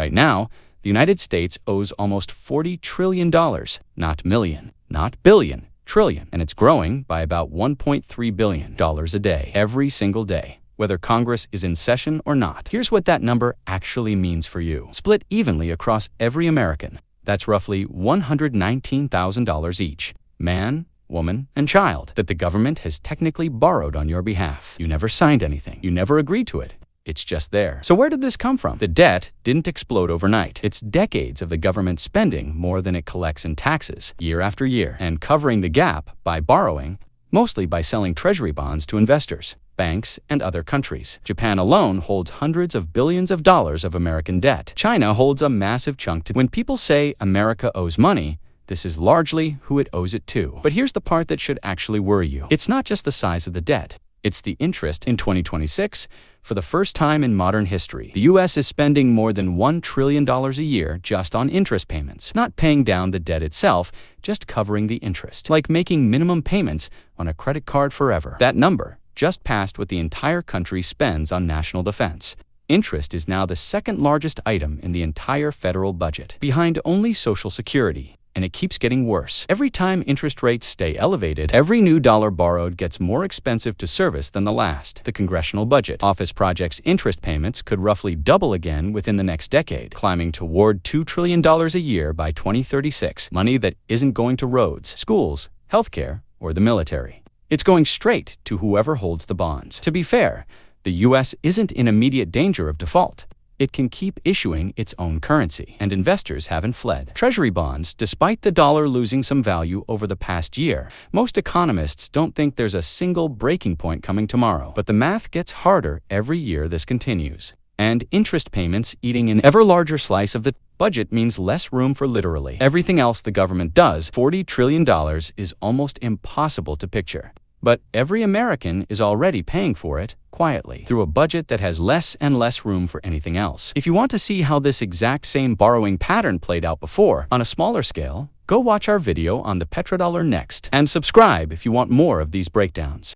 Right now, the United States owes almost $40 trillion, not million, not billion, trillion, and it's growing by about $1.3 billion a day, every single day, whether Congress is in session or not. Here's what that number actually means for you. Split evenly across every American. That's roughly $119,000 each, man, woman, and child, that the government has technically borrowed on your behalf. You never signed anything. You never agreed to it. It's just there. So where did this come from? The debt didn't explode overnight. It's decades of the government spending more than it collects in taxes, year after year, and covering the gap by borrowing, mostly by selling Treasury bonds to investors, banks, and other countries. Japan alone holds hundreds of billions of dollars of American debt. China holds a massive chunk. When people say America owes money, this is largely who it owes it to. But here's the part that should actually worry you. It's not just the size of the debt. It's the interest. In 2026, for the first time in modern history, the U.S. is spending more than $1 trillion a year just on interest payments, not paying down the debt itself, just covering the interest, like making minimum payments on a credit card forever. That number just passed what the entire country spends on national defense. Interest is now the second largest item in the entire federal budget, behind only Social Security. And it keeps getting worse. Every time interest rates stay elevated, every new dollar borrowed gets more expensive to service than the last. The Congressional Budget Office projects interest payments could roughly double again within the next decade, climbing toward $2 trillion a year by 2036. Money that isn't going to roads, schools, healthcare, or the military. It's going straight to whoever holds the bonds. To be fair, the U.S. isn't in immediate danger of default. It can keep issuing its own currency, and investors haven't fled. Treasury bonds, despite the dollar losing some value over the past year, most economists don't think there's a single breaking point coming tomorrow. But the math gets harder every year this continues. And interest payments eating an ever larger slice of the budget means less room for literally everything else the government does. $40 trillion is almost impossible to picture. But every American is already paying for it, quietly, through a budget that has less and less room for anything else. If you want to see how this exact same borrowing pattern played out before, on a smaller scale, go watch our video on the petrodollar next, and subscribe if you want more of these breakdowns.